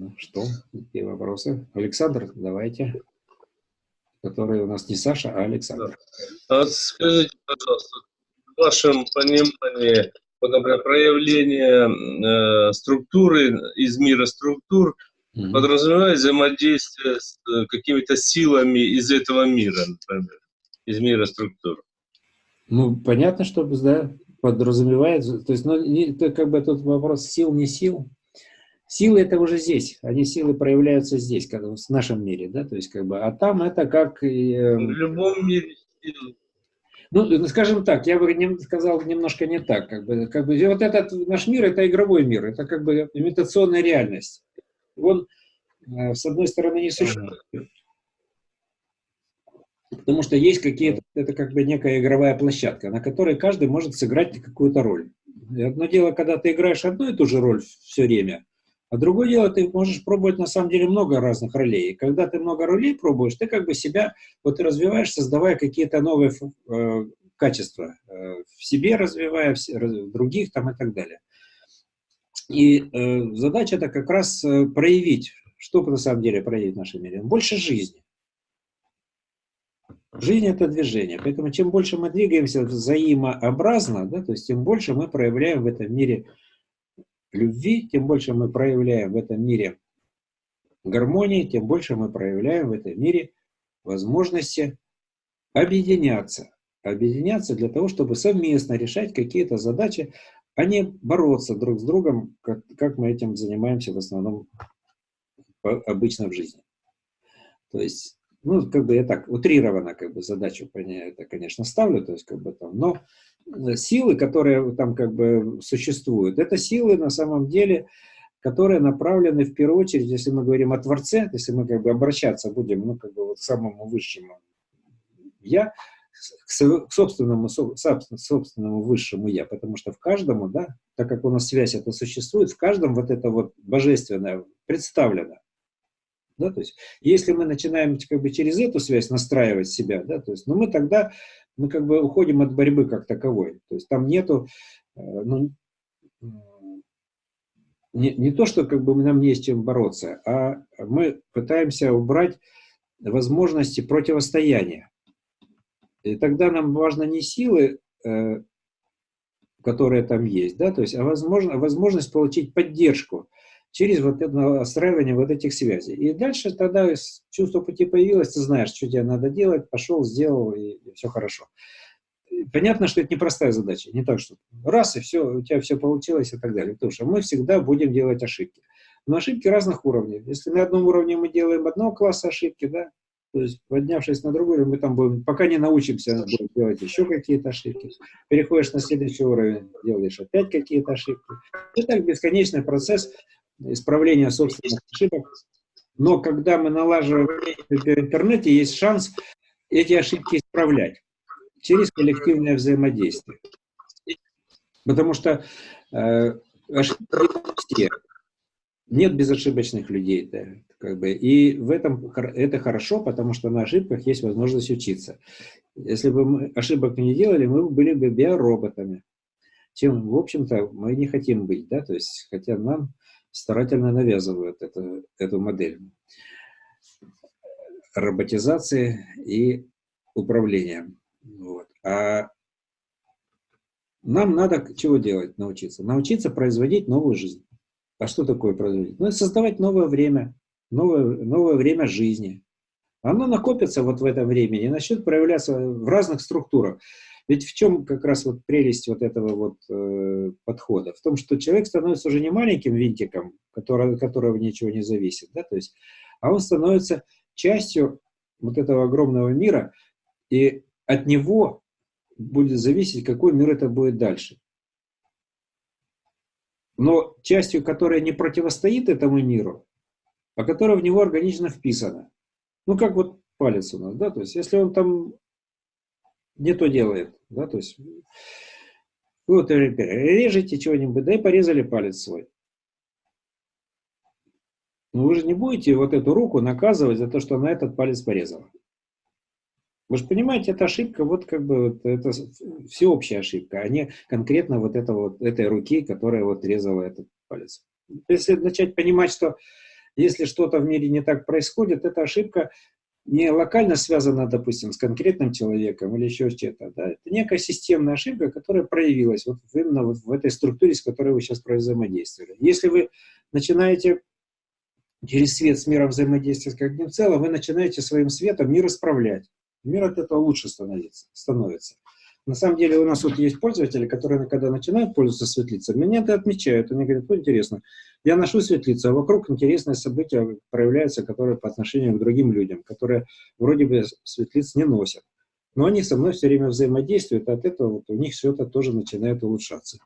Ну что, какие вопросы? Александр, давайте. Который у нас не Саша, а Да. Александр. А вот скажите, пожалуйста, в вашем понимании, вот, например, проявление структуры из мира структур подразумевает взаимодействие с какими-то силами из этого мира, например, из мира структур? Ну, понятно, что да, подразумевается. То есть, ну, это как бы тут вопрос сил, не сил. Силы это уже здесь, они силы проявляются здесь, как в нашем мире, да, то есть как бы, а там это как, В любом мире силы. ну, скажем так, я бы сказал немножко не так, как бы вот этот наш мир, это игровой мир, это как бы имитационная реальность. Он, с одной стороны, не существует, потому что есть какие-то, это как бы некая игровая площадка, на которой каждый может сыграть какую-то роль. И одно дело, когда ты играешь одну и ту же роль все время, а другое дело, ты можешь пробовать на самом деле много разных ролей. И когда ты много ролей пробуешь, ты как бы себя вот развиваешь, создавая какие-то новые качества в себе, развивая в других там и так далее. И задача это как раз проявить, что на самом деле проявить в нашем мире. Больше жизни. Жизнь – это движение, поэтому чем больше мы двигаемся взаимообразно, да, то есть тем больше мы проявляем в этом мире любви, тем больше мы проявляем в этом мире гармонии, тем больше мы проявляем в этом мире возможности объединяться. Объединяться для того, чтобы совместно решать какие-то задачи, а не бороться друг с другом, как мы этим занимаемся в основном обычно в жизни. То есть, ну, как бы я так утрированно как бы задачу, это, конечно, ставлю, то есть, как бы там, но силы, которые там как бы существуют, это силы на самом деле, которые направлены в первую очередь, если мы говорим о Творце, если мы как бы обращаться будем, ну, как бы вот к самому высшему Я, к собственному высшему Я, потому что в каждом, да, так как у нас связь это существует, в каждом вот это вот божественное представлено. Да, то есть, если мы начинаем как бы через эту связь настраивать себя, да, то есть, ну, мы тогда мы как бы уходим от борьбы как таковой. То есть там нету, ну, не то, что как бы нам не с чем бороться, а мы пытаемся убрать возможности противостояния. И тогда нам важно не силы, которые там есть, да, то есть, а возможность получить поддержку через вот это настраивание вот этих связей. И дальше тогда чувство пути появилось, ты знаешь, что тебе надо делать, пошел, сделал, и все хорошо. Понятно, что это непростая задача, не так, что раз, и все, у тебя все получилось и так далее. Потому что мы всегда будем делать ошибки. Но ошибки разных уровней. Если на одном уровне мы делаем одного класса ошибки, да, то есть поднявшись на другой уровень, мы там будем, пока не научимся, будем делать еще какие-то ошибки. Переходишь на следующий уровень, делаешь опять какие-то ошибки. И так бесконечный процесс исправления собственных ошибок. Но когда мы налаживаем в интернете, есть шанс эти ошибки исправлять через коллективное взаимодействие. Потому что ошибки все. Нет безошибочных людей. Да, как бы. И в этом это хорошо, потому что на ошибках есть возможность учиться. Если бы мы ошибок не делали, мы были бы биороботами. Чем, в общем-то, мы не хотим быть. Да? То есть, хотя нам старательно навязывают эту модель роботизации и управления. Вот. А нам надо чего делать? Научиться. Научиться производить новую жизнь. А что такое производить? Ну, создавать новое время время жизни. Оно накопится вот в этом времени и начнет проявляться в разных структурах. Ведь в чем как раз вот прелесть вот этого вот подхода? В том, что человек становится уже не маленьким винтиком, которого ничего не зависит, да, то есть, а он становится частью вот этого огромного мира, и от него будет зависеть, какой мир это будет дальше. Но частью, которая не противостоит этому миру, а которая в него органично вписана. Ну, как вот палец у нас, да, то есть, если он там не то делает, да, то есть, вы вот режете чего-нибудь, да и порезали палец свой. Но вы же не будете вот эту руку наказывать за то, что она этот палец порезала. Вы же понимаете, это ошибка, вот как бы, вот, это всеобщая ошибка, а не конкретно вот этой руки, которая вот резала этот палец. Если начать понимать, что Если что-то в мире не так происходит, эта ошибка не локально связана, допустим, с конкретным человеком или еще что-то. Да? Это некая системная ошибка, которая проявилась вот именно вот в этой структуре, с которой вы сейчас взаимодействовали. Если вы начинаете через свет с миром взаимодействовать как одним целым, вы начинаете своим светом мир исправлять. Мир от этого лучше становится. На самом деле у нас вот есть пользователи, которые, когда начинают пользоваться светлицей, меня это отмечают. Они говорят, вот интересно, я ношу светлицу, а вокруг интересные события проявляются, которые по отношению к другим людям, которые вроде бы светлиц не носят. Но они со мной все время взаимодействуют, а от этого вот у них все это тоже начинает улучшаться.